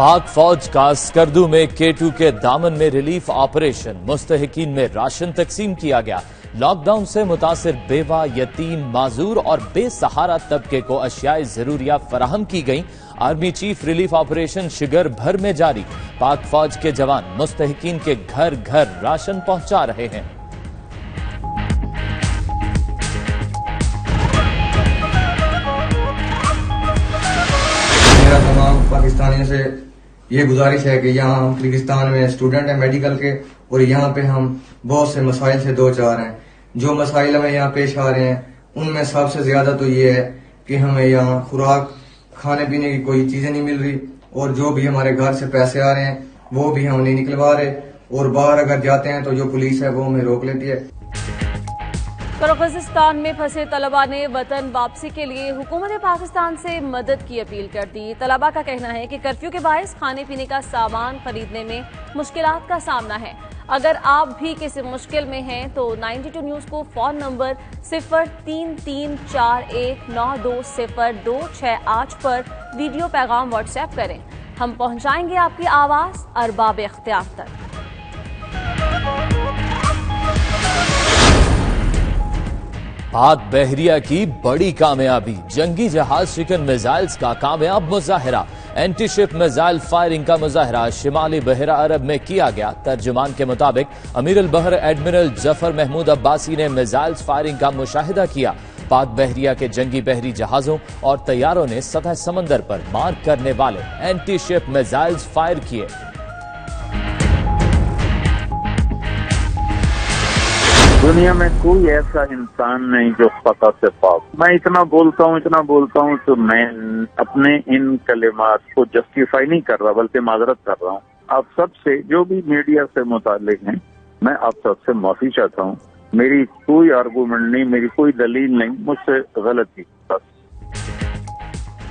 پاک فوج کا اسکردو میں K2 کے دامن میں ریلیف آپریشن، مستحقین میں راشن تقسیم کیا گیا۔ لاک ڈاؤن سے متاثر بیوہ، یتیم، معذور اور بے سہارا طبقے کو اشیاء ضروریہ فراہم کی گئیں۔ Army chief relief operation sugar بھر میں جاری، پاک فوج کے جوان مستحقین کے گھر گھر راشن پہنچا رہے ہیں۔ میرا تمام پاکستانیوں سے یہ گزارش ہے کہ یہاں ہم کلگستان میں اسٹوڈنٹ ہیں میڈیکل کے، اور یہاں پہ ہم بہت سے مسائل سے دو چار ہیں۔ جو مسائل ہمیں یہاں پیش آ رہے ہیں ان میں سب سے زیادہ تو یہ ہے کہ ہمیں یہاں خوراک، کھانے پینے کی کوئی چیزیں نہیں مل رہی، اور جو بھی ہمارے گھر سے پیسے آ رہے ہیں وہ بھی ہم نہیں نکلوا رہے، اور باہر اگر جاتے ہیں تو جو پولیس ہے وہ ہمیں روک لیتی ہے۔ قرغیزستان میں پھنسے طلبہ نے وطن واپسی کے لیے حکومت پاکستان سے مدد کی اپیل کر دی۔ طلبہ کا کہنا ہے کہ کرفیو کے باعث کھانے پینے کا سامان خریدنے میں مشکلات کا سامنا ہے۔ اگر آپ بھی کسی مشکل میں ہیں تو 92 نیوز کو فون نمبر 033419206268 پر ویڈیو پیغام واٹس ایپ کریں، ہم پہنچائیں گے آپ کی آواز ارباب اختیار تک۔ پاک بحریہ کی بڑی کامیابی، جنگی جہاز شکن میزائلز کا کامیاب مظاہرہ، اینٹی شپ میزائل فائرنگ کا مظاہرہ شمالی بحیرہ عرب میں کیا گیا۔ ترجمان کے مطابق امیر البحر ایڈمرل ظفر محمود عباسی نے میزائلز فائرنگ کا مشاہدہ کیا۔ پاک بحریہ کے جنگی بحری جہازوں اور طیاروں نے سطح سمندر پر مار کرنے والے اینٹی شپ میزائلز فائر کیے۔ دنیا میں کوئی ایسا انسان نہیں جو خطا سے پاک۔ میں اتنا بولتا ہوں تو میں اپنے ان کلمات کو جسٹیفائی نہیں کر رہا بلکہ معذرت کر رہا ہوں۔ آپ سب سے، جو بھی میڈیا سے متعلق ہیں، میں آپ سب سے معافی چاہتا ہوں۔ میری کوئی آرگومنٹ نہیں، میری کوئی دلیل نہیں، مجھ سے غلطی بس۔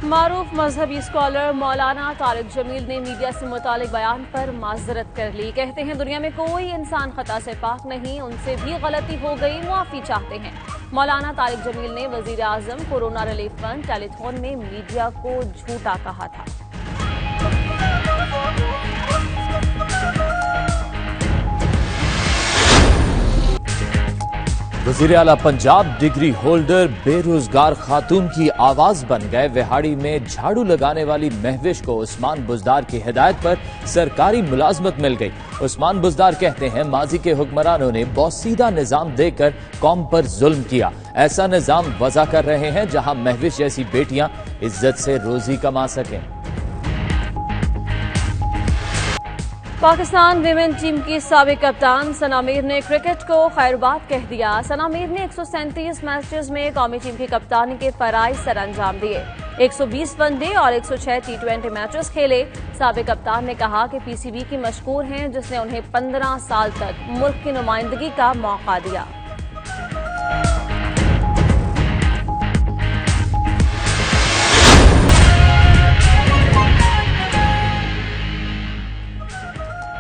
معروف مذہبی اسکالر مولانا طارق جمیل نے میڈیا سے متعلق بیان پر معذرت کر لی۔ کہتے ہیں دنیا میں کوئی انسان خطا سے پاک نہیں، ان سے بھی غلطی ہو گئی، معافی چاہتے ہیں۔ مولانا طارق جمیل نے وزیر اعظم کورونا ریلیف فنڈ ٹیلی تھون میں میڈیا کو جھوٹا کہا تھا۔ وزیر اعلیٰ پنجاب ڈگری ہولڈر بے روزگار خاتون کی آواز بن گئے۔ وہاڑی میں جھاڑو لگانے والی مہوش کو عثمان بزدار کی ہدایت پر سرکاری ملازمت مل گئی۔ عثمان بزدار کہتے ہیں ماضی کے حکمرانوں نے بوسیدہ نظام دے کر قوم پر ظلم کیا، ایسا نظام وضع کر رہے ہیں جہاں مہوش جیسی بیٹیاں عزت سے روزی کما سکیں۔ پاکستان ویمن ٹیم کی سابق کپتان ثنا میر نے کرکٹ کو خیرباد کہہ دیا۔ ثنا میر نے 137 میچز میں قومی ٹیم کی کپتانی کے فرائض سر انجام دیے، 120 ون ڈے اور 106 T20 میچز کھیلے۔ سابق کپتان نے کہا کہ پی سی بی کی مشکور ہیں جس نے انہیں 15 سال تک ملک کی نمائندگی کا موقع دیا۔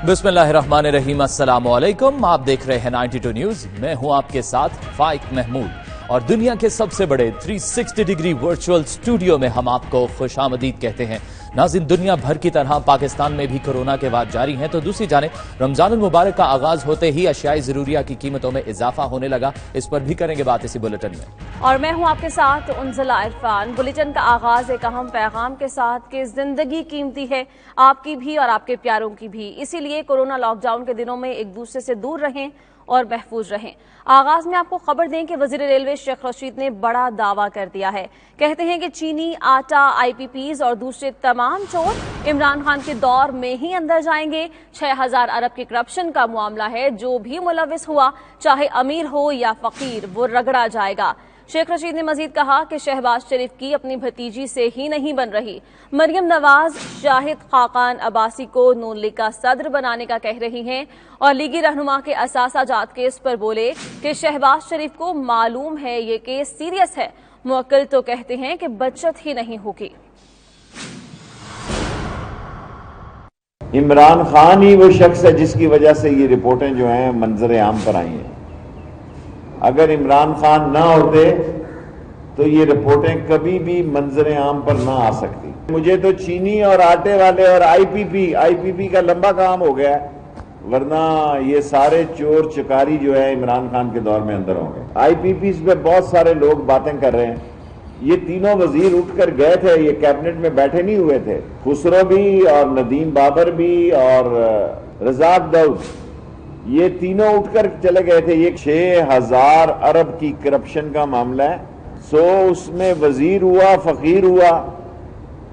بسم اللہ الرحمن الرحیم، السلام علیکم، آپ دیکھ رہے ہیں 92 نیوز، میں ہوں آپ کے ساتھ فائق محمود، اور دنیا کے سب سے بڑے 360 ڈگری ورچوئل اسٹوڈیو میں ہم آپ کو خوش آمدید کہتے ہیں۔ ناظرین، دنیا بھر کی طرح پاکستان میں بھی کورونا کے وار جاری ہیں، تو دوسری جانب رمضان المبارک کا آغاز ہوتے ہی اشیاء ضروریہ کی قیمتوں میں اضافہ ہونے لگا، اس پر بھی کریں گے بات اسی بلیٹن میں۔ اور میں ہوں آپ کے ساتھ انزلہ عرفان۔ بلیٹن کا آغاز ایک اہم پیغام کے ساتھ کہ زندگی قیمتی ہے، آپ کی بھی اور آپ کے پیاروں کی بھی، اسی لیے کورونا لاک ڈاؤن کے دنوں میں ایک دوسرے سے دور رہیں اور محفوظ رہیں۔ آغاز میں آپ کو خبر دیں کہ وزیر ریلوے شیخ رشید نے بڑا دعویٰ کر دیا ہے۔ کہتے ہیں کہ چینی، آٹا، آئی پی پیز اور دوسرے تمام چور عمران خان کے دور میں ہی اندر جائیں گے۔ 6000 ارب کے کرپشن کا معاملہ ہے، جو بھی ملوث ہوا چاہے امیر ہو یا فقیر وہ رگڑا جائے گا۔ شیخ رشید نے مزید کہا کہ شہباز شریف کی اپنی بھتیجی سے ہی نہیں بن رہی، مریم نواز شاہد خاقان عباسی کو نون لیگ کا صدر بنانے کا کہہ رہی ہیں، اور لیگی رہنما کے اثاثہ جات کیس پر بولے کہ شہباز شریف کو معلوم ہے یہ کیس سیریس ہے، موکل تو کہتے ہیں کہ بچت ہی نہیں ہوگی۔ عمران خان ہی وہ شخص ہے جس کی وجہ سے یہ رپورٹیں جو ہیں منظر عام پر آئی ہیں۔ اگر عمران خان نہ ہوتے تو یہ رپورٹیں کبھی بھی منظر عام پر نہ آ سکتی. مجھے تو چینی اور آٹے والے اور آئی پی پی کا لمبا کام ہو گیا ہے، ورنہ یہ سارے چور چکاری جو ہے عمران خان کے دور میں اندر ہوں گے. آئی پی پیز پہ بہت سارے لوگ باتیں کر رہے ہیں. یہ تینوں وزیر اٹھ کر گئے تھے، یہ کیبنٹ میں بیٹھے نہیں ہوئے تھے. خسرو بھی اور ندیم بابر بھی اور رزاق داؤد، یہ تینوں اٹھ کر چلے گئے تھے. یہ 6,000 ارب کی کرپشن کا معاملہ ہے. سو اس میں وزیر ہوا، فقیر ہوا،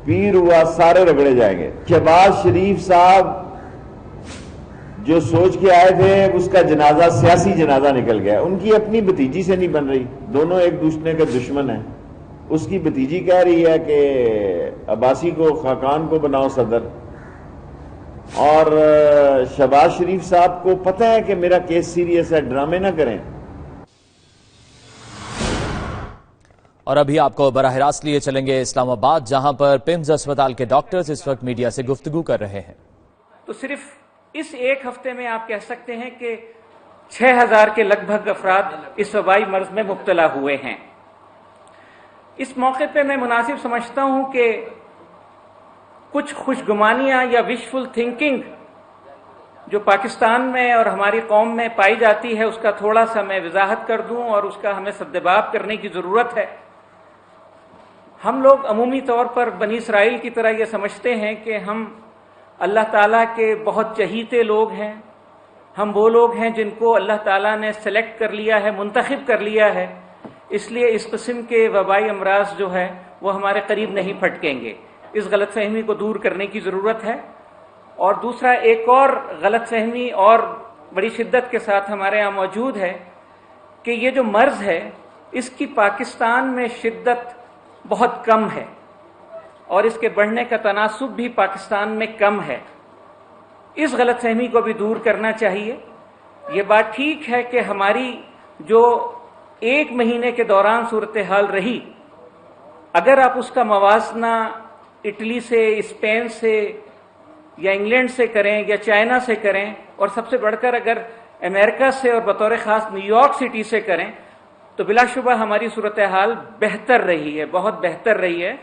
پیر ہوا، سارے رگڑے جائیں گے. شہباز شریف صاحب جو سوچ کے آئے تھے اس کا جنازہ سیاسی جنازہ نکل گیا. ان کی اپنی بھتیجی سے نہیں بن رہی، دونوں ایک دوسرے کے دشمن ہیں. اس کی بھتیجی کہہ رہی ہے کہ عباسی کو، خاقان کو بناؤ صدر، اور شہباز شریف صاحب کو پتہ ہے کہ میرا کیس سیریس ہے، ڈرامے نہ کریں. اور ابھی آپ کو براہ راست لیے چلیں گے اسلام آباد، جہاں پر پمز اسپتال کے ڈاکٹرز اس وقت میڈیا سے گفتگو کر رہے ہیں. تو صرف اس ایک ہفتے میں آپ کہہ سکتے ہیں کہ 6,000 کے لگ بھگ افراد اس وبائی مرض میں مبتلا ہوئے ہیں. اس موقع پہ میں مناسب سمجھتا ہوں کہ کچھ خوشگمانیاں یا وشفل تھنکنگ جو پاکستان میں اور ہماری قوم میں پائی جاتی ہے اس کا تھوڑا سا میں وضاحت کر دوں، اور اس کا ہمیں سدباب کرنے کی ضرورت ہے. ہم لوگ عمومی طور پر بنی اسرائیل کی طرح یہ سمجھتے ہیں کہ ہم اللہ تعالیٰ کے بہت چہیتے لوگ ہیں، ہم وہ لوگ ہیں جن کو اللہ تعالیٰ نے سلیکٹ کر لیا ہے، منتخب کر لیا ہے، اس لیے اس قسم کے وبائی امراض جو ہے وہ ہمارے قریب نہیں پھٹکیں گے. اس غلط فہمی کو دور کرنے کی ضرورت ہے. اور دوسرا ایک اور غلط فہمی اور بڑی شدت کے ساتھ ہمارے یہاں موجود ہے کہ یہ جو مرض ہے اس کی پاکستان میں شدت بہت کم ہے اور اس کے بڑھنے کا تناسب بھی پاکستان میں کم ہے. اس غلط فہمی کو بھی دور کرنا چاہیے. یہ بات ٹھیک ہے کہ ہماری جو ایک مہینے کے دوران صورتحال رہی، اگر آپ اس کا موازنہ اٹلی سے، اسپین سے یا انگلینڈ سے کریں یا چائنا سے کریں، اور سب سے بڑھ کر اگر امریکہ سے اور بطور خاص نیو یارک سٹی سے کریں، تو بلا شبہ ہماری صورتحال بہتر رہی ہے، بہت بہتر رہی ہے.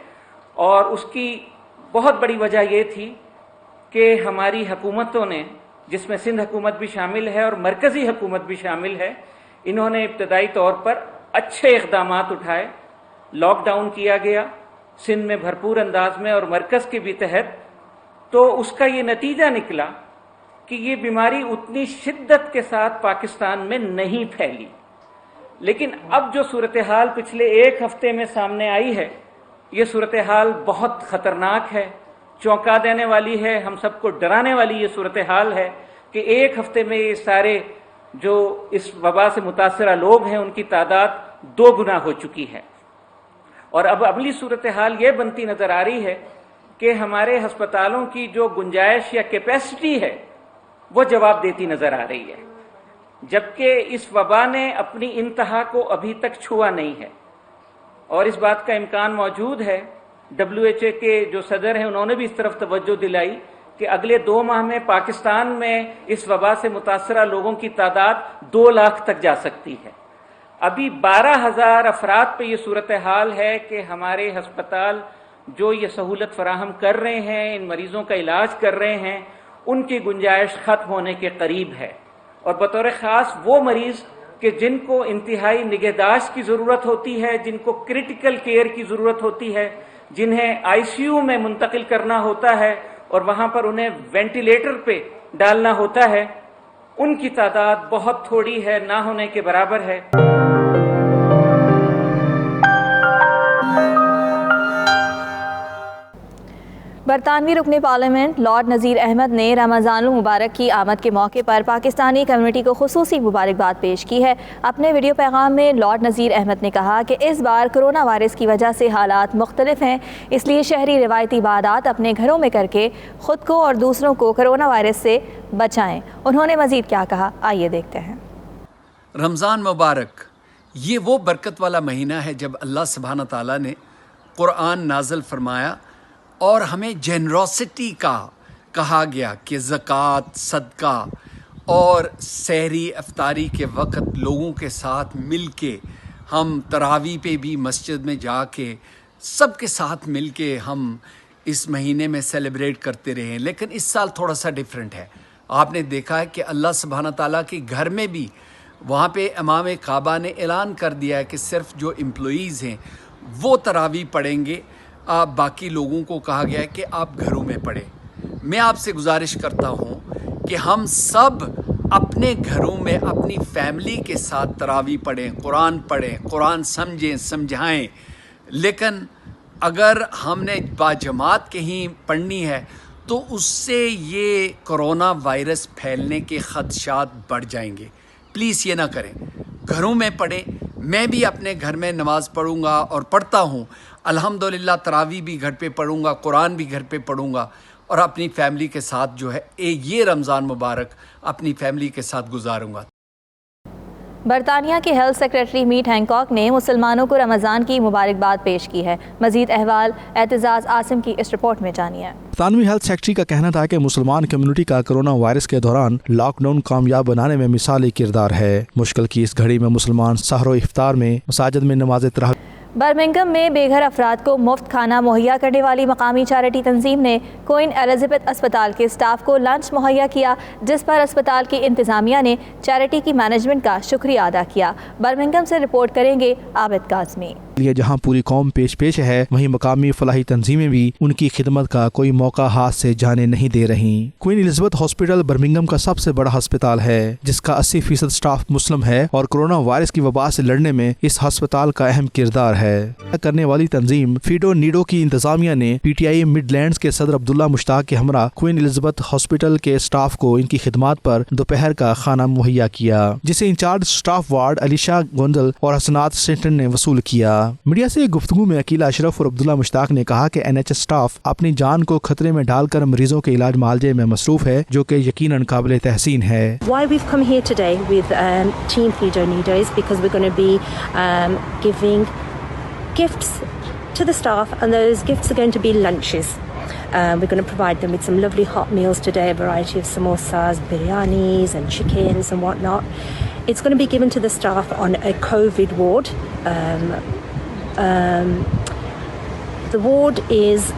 اور اس کی بہت بڑی وجہ یہ تھی کہ ہماری حکومتوں نے، جس میں سندھ حکومت بھی شامل ہے اور مرکزی حکومت بھی شامل ہے، انہوں نے ابتدائی طور پر اچھے اقدامات اٹھائے. لاک ڈاؤن کیا گیا سندھ میں بھرپور انداز میں اور مرکز کے بھی تحت. تو اس کا یہ نتیجہ نکلا کہ یہ بیماری اتنی شدت کے ساتھ پاکستان میں نہیں پھیلی. لیکن اب جو صورتحال پچھلے ایک ہفتے میں سامنے آئی ہے، یہ صورتحال بہت خطرناک ہے، چونکا دینے والی ہے، ہم سب کو ڈرانے والی یہ صورتحال ہے کہ ایک ہفتے میں یہ سارے جو اس وبا سے متاثرہ لوگ ہیں ان کی تعداد 2 گنا ہو چکی ہے. اور اب اگلی صورتحال یہ بنتی نظر آ رہی ہے کہ ہمارے ہسپتالوں کی جو گنجائش یا کیپیسٹی ہے وہ جواب دیتی نظر آ رہی ہے، جبکہ اس وبا نے اپنی انتہا کو ابھی تک چھوا نہیں ہے. اور اس بات کا امکان موجود ہے، WHO کے جو صدر ہیں انہوں نے بھی اس طرف توجہ دلائی کہ اگلے 2 ماہ میں پاکستان میں اس وبا سے متاثرہ لوگوں کی تعداد 2 لاکھ تک جا سکتی ہے. ابھی 12,000 افراد پہ یہ صورتحال ہے کہ ہمارے ہسپتال جو یہ سہولت فراہم کر رہے ہیں، ان مریضوں کا علاج کر رہے ہیں، ان کی گنجائش ختم ہونے کے قریب ہے. اور بطور خاص وہ مریض کہ جن کو انتہائی نگہداشت کی ضرورت ہوتی ہے، جن کو کریٹیکل کیئر کی ضرورت ہوتی ہے، جنہیں ICU میں منتقل کرنا ہوتا ہے اور وہاں پر انہیں وینٹیلیٹر پہ ڈالنا ہوتا ہے، ان کی تعداد بہت تھوڑی ہے، نہ ہونے کے برابر ہے. برطانوی رکن پارلیمنٹ لارڈ نذیر احمد نے رمضان المبارک کی آمد کے موقع پر پاکستانی کمیونٹی کو خصوصی مبارکباد پیش کی ہے. اپنے ویڈیو پیغام میں لارڈ نذیر احمد نے کہا کہ اس بار کرونا وائرس کی وجہ سے حالات مختلف ہیں، اس لیے شہری روایتی عبادات اپنے گھروں میں کر کے خود کو اور دوسروں کو کرونا وائرس سے بچائیں. انہوں نے مزید کیا کہا، آئیے دیکھتے ہیں. رمضان مبارک یہ وہ برکت والا مہینہ ہے جب اللہ سبحانہ تعالیٰ نے قرآن نازل فرمایا اور ہمیں جنروسٹی کا کہا گیا کہ زکوٰۃ، صدقہ اور سحری افطاری کے وقت لوگوں کے ساتھ مل کے ہم تراوی پہ بھی مسجد میں جا کے سب کے ساتھ مل کے ہم اس مہینے میں سیلیبریٹ کرتے رہے ہیں، لیکن اس سال تھوڑا سا ڈیفرنٹ ہے۔ آپ نے دیکھا ہے کہ اللہ سبحانہ تعالیٰ کے گھر میں بھی وہاں پہ امام کعبہ نے اعلان کر دیا ہے کہ صرف جو امپلائیز ہیں وہ تراویح پڑھیں گے، باقی لوگوں کو کہا گیا ہے کہ آپ گھروں میں پڑھیں۔ میں آپ سے گزارش کرتا ہوں کہ ہم سب اپنے گھروں میں اپنی فیملی کے ساتھ تراویح پڑھیں، قرآن سمجھیں، سمجھائیں، لیکن اگر ہم نے باجماعت کہیں پڑھنی ہے تو اس سے یہ کرونا وائرس پھیلنے کے خدشات بڑھ جائیں گے۔ پلیز یہ نہ کریں، گھروں میں پڑھیں۔ میں بھی اپنے گھر میں نماز پڑھوں گا اور پڑھتا ہوں الحمدللہ، تراویح بھی گھر پہ پڑھوں گا، قرآن بھی گھر پہ پڑھوں گا، اور اپنی فیملی کے ساتھ جو ہے یہ رمضان مبارک اپنی فیملی کے ساتھ گزاروں گا۔ برطانیہ کے ہیلتھ سیکریٹری میٹ ہینکاک نے مسلمانوں کو رمضان کی مبارکباد پیش کی ہے۔ مزید احوال اعتزاز عاصم کی اس رپورٹ میں جانیے۔ برطانوی ہیلتھ سیکریٹری کا کہنا تھا کہ مسلمان کمیونٹی کا کرونا وائرس کے دوران لاک ڈاؤن کامیاب بنانے میں مثالی کردار ہے۔ مشکل کی اس گھڑی میں مسلمان سحر و افطار میں مساجد میں نماز تراویح۔ برمنگھم میں بے گھر افراد کو مفت کھانا مہیا کرنے والی مقامی چیریٹی تنظیم نے کوئن ایلزابتھ اسپتال کے اسٹاف کو لنچ مہیا کیا، جس پر اسپتال کی انتظامیہ نے چیریٹی کی مینجمنٹ کا شکریہ ادا کیا۔ برمنگھم سے رپورٹ کریں گے عابد کاظمی۔ جہاں پوری قوم پیش ہے، وہیں مقامی فلاحی تنظیمیں بھی ان کی خدمت کا کوئی موقع ہاتھ سے جانے نہیں دے رہی۔ کوئن ایلزابتھ ہاسپٹل برمنگھم کا سب سے بڑا ہسپتال ہے، جس کا 80% سٹاف مسلم ہے، اور کورونا وائرس کی وبا سے لڑنے میں اس ہسپتال کا اہم کردار ہے۔ کرنے والی تنظیم فیڈو نیڈو کی انتظامیہ نے P T I mid lands کے صدر عبداللہ مشتاق کے ہمراہ کوئن ایلزابتھ ہاسپٹل کے سٹاف کو ان کی خدمات پر دوپہر کا کھانا مہیا کیا، جسے انچارج سٹاف وارڈ علیشا گونزل اور حسنات سٹنٹن نے وصول کیا۔ میڈیا سے گفتگو میں عقیلہ اشرف اور عبداللہ مشتاق نے کہا کہ این ایچ ایس سٹاف اپنی جان کو خطرے میں ڈال کر مریضوں کے علاج معالجے میں مصروف ہے، جو کہ یقیناً قابل تحسین ہے۔ Why we've come here today with Team Fido Nido is because we're going to be giving gifts to the staff, and those gifts are going to be lunches. We're going to provide them with some lovely hot meals today, a variety of samosas, biryanis and chickens and whatnot. It's going to be given to the staff on a COVID ward. The ward is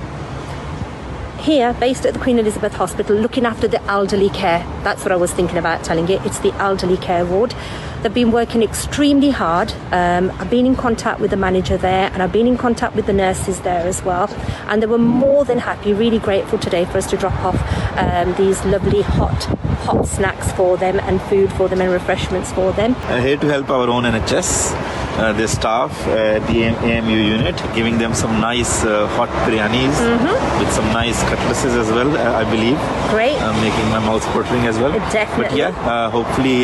here, based at the Queen Elizabeth Hospital, looking after the elderly care. That's what I was thinking about telling you. It's the elderly care ward. They've been working extremely hard. I've been in contact with the manager there, and I've been in contact with the nurses there as well. And they were more than happy, really grateful today for us to drop off these lovely hot snacks for them, and food for them, and refreshments for them. Here to help our own NHS, the staff at the AMU unit, giving them some nice hot biryanis with some nice cutlasses as well, I believe. Great. Making my mouth watering as well. Definitely. But yeah, hopefully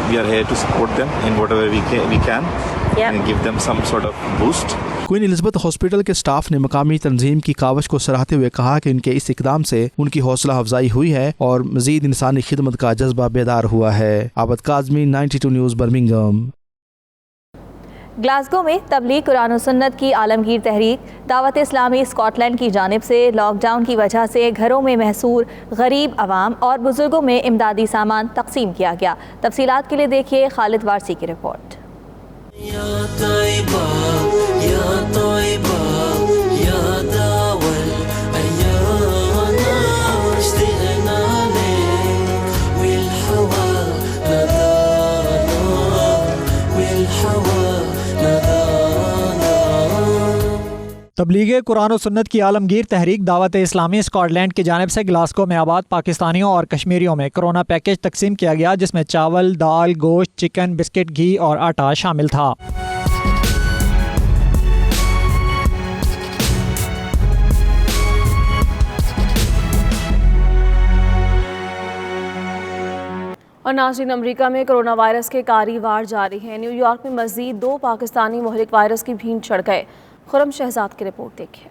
we are here to support them in whatever we can. Yep. And give them some sort of boost. Queen Elizabeth hospital کے staff نے مقامی تنظیم کی کاوش کو سراہتے ہوئے کہا کہ ان کے اس اقدام سے ان کی حوصلہ افزائی ہوئی ہے اور مزید انسانی خدمت کا جذبہ بیدار ہوا ہے۔ عابد کاظمی، 92 نیوز، برمنگھم۔ گلاسگو میں تبلیغ قرآن و سنت کی عالمگیر تحریک دعوت اسلامی اسکاٹ لینڈ کی جانب سے لاک ڈاؤن کی وجہ سے گھروں میں محصور غریب عوام اور بزرگوں میں امدادی سامان تقسیم کیا گیا۔ تفصیلات کے لیے دیکھیے خالد وارسی کی رپورٹ۔ تبلیغ قرآن و سنت کی عالمگیر تحریک دعوت اسلامی اسکاٹ لینڈ کی جانب سے گلاسگو میں آباد پاکستانیوں اور کشمیریوں میں کرونا پیکج تقسیم کیا گیا، جس میں چاول، دال، گوشت، چکن، بسکٹ، گھی اور آٹا شامل تھا۔ اور ناظرین، امریکہ میں کرونا وائرس کے کاری وار جاری ہیں۔ نیو یارک میں مزید 2 پاکستانی مہلک وائرس کی بھینٹ چڑھ گئے۔ خرم شہزاد کی رپورٹ دیکھیں۔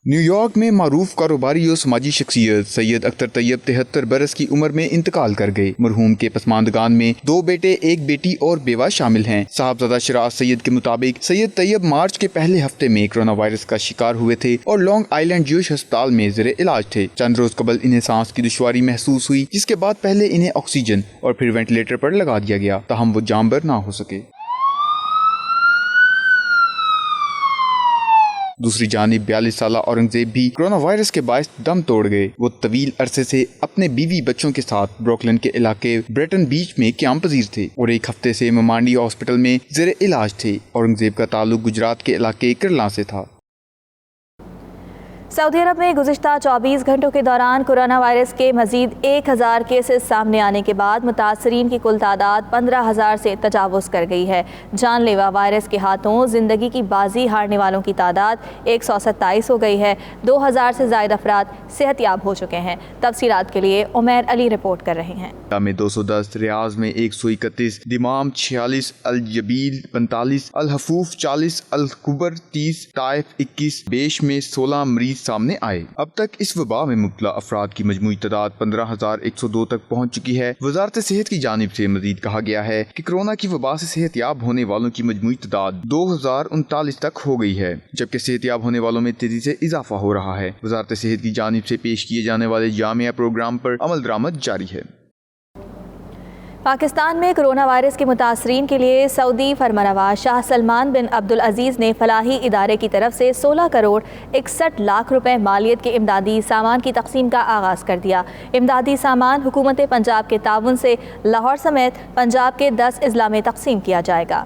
نیو یارک میں معروف کاروباری اور سماجی شخصیت سید اختر طیب 73 برس کی عمر میں انتقال کر گئے۔ مرحوم کے پسماندگان میں 2 بیٹے، 1 بیٹی اور بیوہ شامل ہیں۔ صاحبزادہ شراز سید کے مطابق سید طیب مارچ کے پہلے ہفتے میں کرونا وائرس کا شکار ہوئے تھے اور لانگ آئیلینڈ جوش ہسپتال میں زیر علاج تھے۔ چند روز قبل انہیں سانس کی دشواری محسوس ہوئی، جس کے بعد پہلے انہیں آکسیجن اور پھر وینٹیلیٹر پر لگا دیا گیا، تاہم وہ جانبر نہ ہو سکے۔ دوسری جانب 42 سالہ اورنگزیب بھی کرونا وائرس کے باعث دم توڑ گئے۔ وہ طویل عرصے سے اپنے بیوی بچوں کے ساتھ بروکلن کے علاقے بریٹن بیچ میں قیام پذیر تھے اور 1 ہفتے سے ممانڈی ہاسپٹل میں زیر علاج تھے۔ اورنگزیب کا تعلق گجرات کے علاقے کرلا سے تھا۔ سعودی عرب میں گزشتہ 24 گھنٹوں کے دوران کورونا وائرس کے مزید 1000 کیسز سامنے آنے کے بعد متاثرین کی کل تعداد 15000 سے تجاوز کر گئی ہے۔ جان لیوا وائرس کے ہاتھوں زندگی کی بازی ہارنے والوں کی تعداد 127 ہو گئی ہے۔ 2000 سے زائد افراد صحت یاب ہو چکے ہیں۔ تفصیلات کے لیے عمیر علی رپورٹ کر رہے ہیں۔ میں 210، ریاض میں 131، دمام 46، الجبیل 45، الحفوف 40، الخبر 30، طائف 21، بیش میں 16 مریض سامنے آئے۔ اب تک اس وبا میں مبتلا افراد کی مجموعی تعداد 15102 تک پہنچ چکی ہے۔ وزارت صحت کی جانب سے مزید کہا گیا ہے کہ کورونا کی وبا سے صحت یاب ہونے والوں کی مجموعی تعداد 2039 تک ہو گئی ہے، جبکہ صحت یاب ہونے والوں میں تیزی سے اضافہ ہو رہا ہے۔ وزارت صحت کی جانب سے پیش کیے جانے والے جامعہ پروگرام پر عمل درآمد جاری ہے۔ پاکستان میں کرونا وائرس کے متاثرین کے لیے سعودی فرمانروا شاہ سلمان بن عبدالعزیز نے فلاحی ادارے کی طرف سے 16 کروڑ 61 لاکھ روپے مالیت کے امدادی سامان کی تقسیم کا آغاز کر دیا۔ امدادی سامان حکومت پنجاب کے تعاون سے لاہور سمیت پنجاب کے 10 اضلاع میں تقسیم کیا جائے گا۔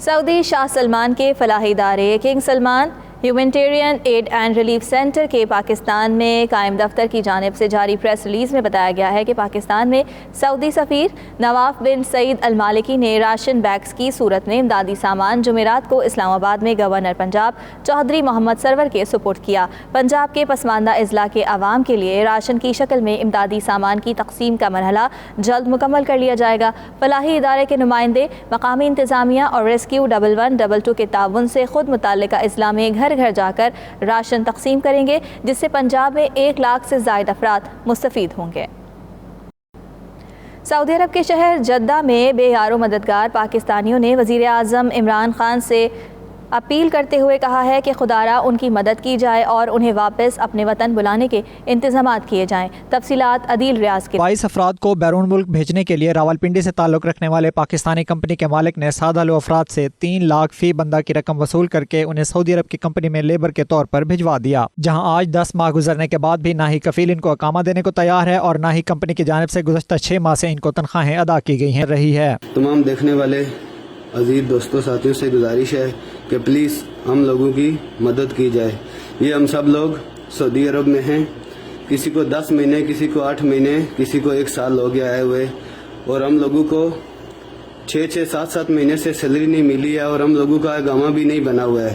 سعودی شاہ سلمان کے فلاحی ادارے king Salman humanitarian aid and relief centre کے پاکستان میں قائم دفتر کی جانب سے جاری پریس ریلیز میں بتایا گیا ہے کہ پاکستان میں سعودی سفیر نواف بن سعید المالکی نے راشن بیگز کی صورت میں امدادی سامان جمعرات کو اسلام آباد میں گورنر پنجاب چودھری محمد سرور کے سپرد کیا۔ پنجاب کے پسماندہ اضلاع کے عوام کے لیے راشن کی شکل میں امدادی سامان کی تقسیم کا مرحلہ جلد مکمل کر لیا جائے گا۔ فلاحی ادارے کے نمائندے مقامی انتظامیہ اور ریسکیو 1122 کے تعاون سے خود متعلقہ اضلاع میں گھر جا کر راشن تقسیم کریں گے، جس سے پنجاب میں 1 لاکھ سے زائد افراد مستفید ہوں گے۔ سعودی عرب کے شہر جدہ میں بے یار و مددگار پاکستانیوں نے وزیر اعظم عمران خان سے اپیل کرتے ہوئے کہا ہے کہ خدارا ان کی مدد کی جائے اور انہیں واپس اپنے وطن بلانے کے انتظامات کیے جائیں۔ تفصیلات عدیل ریاض کے 22 افراد کو بیرون ملک بھیجنے کے لیے راولپنڈی سے تعلق رکھنے والے پاکستانی کمپنی کے مالک نے سادہ لو افراد سے 3 لاکھ فی بندہ کی رقم وصول کر کے انہیں سعودی عرب کی کمپنی میں لیبر کے طور پر بھجوا دیا، جہاں آج 10 ماہ گزرنے کے بعد بھی نہ ہی کفیل ان کو اقامہ دینے کو تیار ہے اور نہ ہی کمپنی کی جانب سے گزشتہ 6 ماہ سے ان کو تنخواہیں ادا کی گئی ہیں رہی ہے۔ تمام دیکھنے والے عزیز دوستوں ساتھیوں سے گزارش ہے کہ پلیز ہم لوگوں کی مدد کی جائے۔ یہ ہم سب لوگ سعودی عرب میں ہیں، کسی کو 10 مہینے، کسی کو 8 مہینے، کسی کو 1 سال ہو گیا آئے ہوئے، اور ہم لوگوں کو 6-6 7-7 مہینے سے سیلری نہیں ملی ہے اور ہم لوگوں کا اقامہ بھی نہیں بنا ہوا ہے۔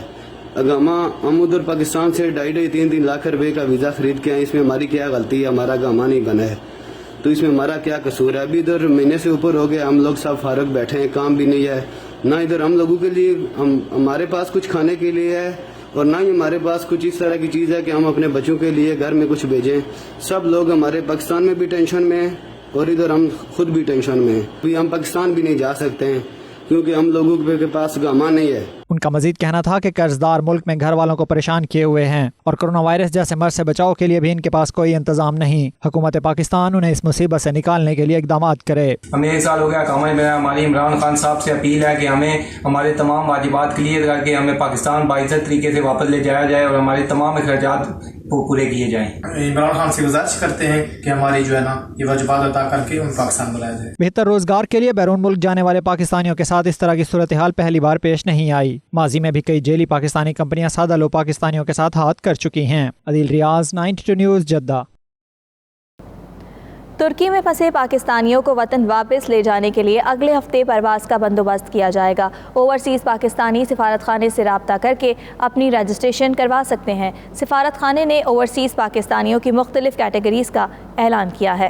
اقامہ ہم ادھر پاکستان سے 2.5-3 لاکھ روپے کا ویزا خرید کے آئے، اس میں ہماری کیا غلطی ہے؟ ہمارا اقامہ نہیں بنا ہے تو اس میں ہمارا کیا قصور ہے؟ ابھی ادھر مہینے سے اوپر ہو گیا، ہم لوگ سب فارغ بیٹھے ہیں، کام بھی نہیں ہے، نہ ادھر ہم لوگوں کے لیے ہمارے پاس کچھ کھانے کے لیے ہے اور نہ ہی ہمارے پاس کچھ اس طرح کی چیز ہے کہ ہم اپنے بچوں کے لیے گھر میں کچھ بھیجیں۔ سب لوگ ہمارے پاکستان میں بھی ٹینشن میں ہیں اور ادھر ہم خود بھی ٹینشن میں ہیں، ابھی ہم پاکستان بھی نہیں جا سکتے ہیں کیونکہ ہم لوگوں کے پاس اقامہ نہیں ہے۔ ان کا مزید کہنا تھا کہ قرض دار ملک میں گھر والوں کو پریشان کیے ہوئے ہیں اور کرونا وائرس جیسے مرض سے بچاؤ کے لیے بھی ان کے پاس کوئی انتظام نہیں۔ حکومت پاکستان انہیں اس مصیبت سے نکالنے کے لیے اقدامات کرے۔ ہمیں 1 سال ہو گیا اقامہ میں، ہماری عمران خان صاحب سے اپیل ہے کہ ہمیں ہمارے تمام واجبات کلیئر کر کے ہمیں پاکستان باعزت طریقے سے واپس لے جایا جائے اور ہمارے تمام اخراجات پورے کیے جائیں۔ عمران خان سے گزارش کرتے ہیں کہ ہماری جو ہے نا یہ واجبات ادا کر کے ان پاکستان بلایا جائے۔ بہتر روزگار کے لیے بیرون ملک جانے والے پاکستانیوں کے ساتھ اس طرح کی صورتحال پہلی بار پیش نہیں آئی۔ ماضی میں بھی کئی جیلی پاکستانی کمپنیاں سادہ لو پاکستانیوں کے ساتھ ہاتھ کر چکی ہیں۔ عدیل ریاض، 92 نیوز، جدہ۔ ترکی میں پھنسے پاکستانیوں کو وطن واپس لے جانے کے لیے اگلے ہفتے پرواز کا بندوبست کیا جائے گا۔ اوورسیز پاکستانی سفارت خانے سے رابطہ کر کے اپنی رجسٹریشن کروا سکتے ہیں۔ سفارت خانے نے اوورسیز پاکستانیوں کی مختلف کیٹیگریز کا اعلان کیا ہے۔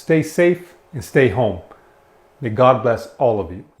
Stay safe and stay home. May God bless all of you.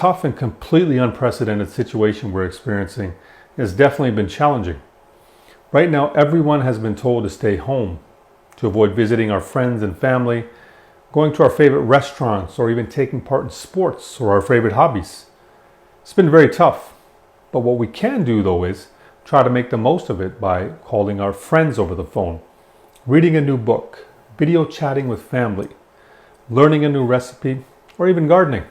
tough and completely unprecedented situation we're experiencing. It's definitely been challenging. Right now, everyone has been told to stay home, to avoid visiting our friends and family, going to our favorite restaurants, or even taking part in sports or our favorite hobbies. It's been very tough, but what we can do though is try to make the most of it by calling our friends over the phone, reading a new book, video chatting with family, learning a new recipe, or even gardening.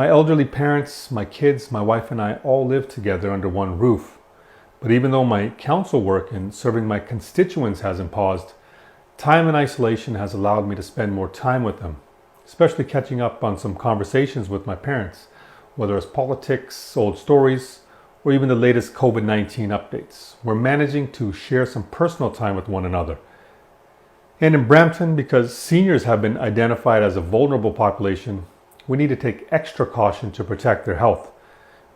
My elderly parents, my kids, my wife and I all live together under one roof. But even though my council work in serving my constituents hasn't paused, time in isolation has allowed me to spend more time with them, especially catching up on some conversations with my parents, whether it's politics, old stories, or even the latest COVID-19 updates. We're managing to share some personal time with one another. And in Brampton, because seniors have been identified as a vulnerable population, we need to take extra caution to protect their health.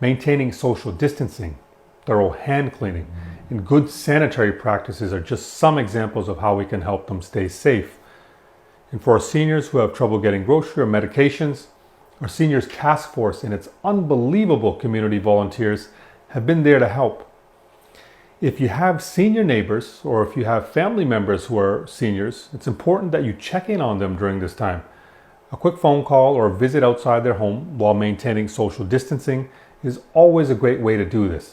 Maintaining social distancing, thorough hand cleaning, and good sanitary practices are just some examples of how we can help them stay safe. And for our seniors who have trouble getting grocery or medications, our Seniors Task Force and its unbelievable community volunteers have been there to help. If you have senior neighbors or if you have family members who are seniors, it's important that you check in on them during this time. A quick phone call or a visit outside their home while maintaining social distancing is always a great way to do this.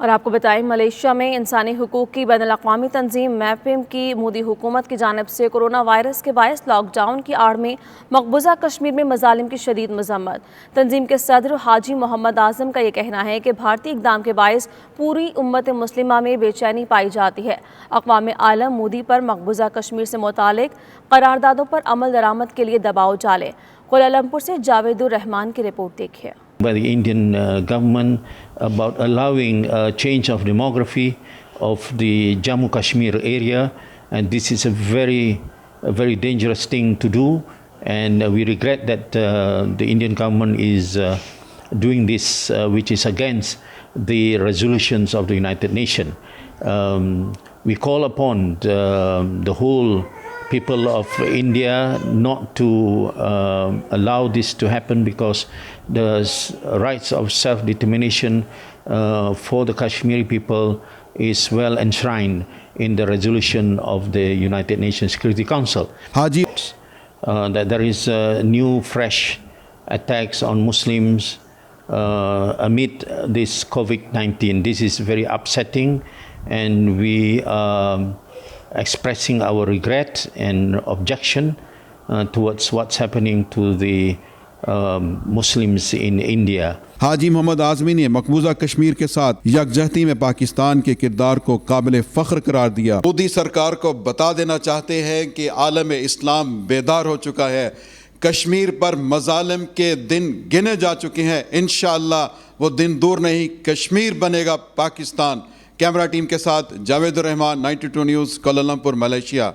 اور آپ کو بتائیں Malaysia میں انسانی حقوق کی بین الاقوامی تنظیم میپم کی مودی حکومت کی جانب سے کورونا وائرس کے باعث لاک ڈاؤن کی آڑ میں مقبوضہ کشمیر میں مظالم کی شدید مذمت۔ تنظیم کے صدر حاجی محمد اعظم کا یہ کہنا ہے کہ بھارتی اقدام کے باعث پوری امت مسلمہ میں بے چینی پائی جاتی ہے۔ اقوام عالم مودی پر مقبوضہ کشمیر سے متعلق قراردادوں پر عمل درآمد کے لیے دباؤ ڈالے۔ کوالالمپور سے جاوید الرحمان کی رپورٹ دیکھیے۔ By the Indian government about allowing a change of demography of the Jammu Kashmir area, and this is a very dangerous thing to do, and we regret that the Indian government is doing this, which is against the resolutions of the United Nations. We call upon the whole people of India not to allow this to happen, because the rights of self-determination for the Kashmiri people is well enshrined in the resolution of the United Nations Security Council. That there is new fresh attacks on Muslims amid this COVID-19. This is very upsetting, and we expressing our regret and objection towards what's happening to the Muslims in India. حاجی محمد اعظمی نے مقبوضہ کشمیر کے ساتھ یکجہتی میں پاکستان کے کردار کو قابل فخر قرار دیا۔ مودی سرکار کو بتا دینا چاہتے ہیں کہ عالم اسلام بیدار ہو چکا ہے، کشمیر پر مظالم کے دن گنے جا چکے ہیں، انشاءاللہ وہ دن دور نہیں، کشمیر بنے گا پاکستان۔ کیمرہ ٹیم کے ساتھ جاوید الرحمان، 92 نیوز، کوالالمپور، ملیشیا۔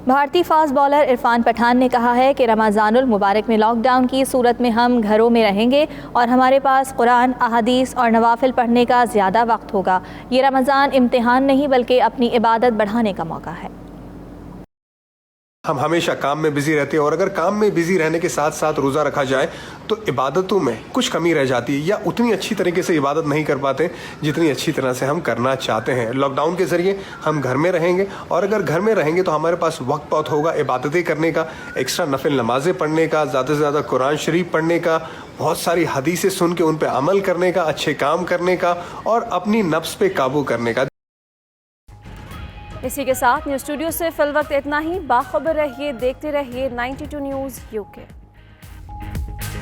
بھارتی فاسٹ بالر عرفان پٹھان نے کہا ہے کہ رمضان المبارک میں لاک ڈاؤن کی صورت میں ہم گھروں میں رہیں گے اور ہمارے پاس قرآن، احادیث اور نوافل پڑھنے کا زیادہ وقت ہوگا۔ یہ رمضان امتحان نہیں بلکہ اپنی عبادت بڑھانے کا موقع ہے۔ ہم ہمیشہ کام میں بزی رہتے ہیں، اور اگر کام میں بزی رہنے کے ساتھ ساتھ روزہ رکھا جائے تو عبادتوں میں کچھ کمی رہ جاتی ہے، یا اتنی اچھی طریقے سے عبادت نہیں کر پاتے جتنی اچھی طرح سے ہم کرنا چاہتے ہیں۔ لاک ڈاؤن کے ذریعے ہم گھر میں رہیں گے، اور اگر گھر میں رہیں گے تو ہمارے پاس وقت بہت ہوگا عبادتیں کرنے کا، ایکسٹرا نفل نمازیں پڑھنے کا، زیادہ سے زیادہ قرآن شریف پڑھنے کا، بہت ساری حدیثیں سن کے ان پہ عمل کرنے کا، اچھے کام کرنے کا، اور اپنی نفس پہ قابو کرنے کا۔ اسی کے ساتھ نیوز اسٹوڈیو سے فی الوقت اتنا ہی۔ باخبر رہیے، دیکھتے رہیے 92 نیوز UK۔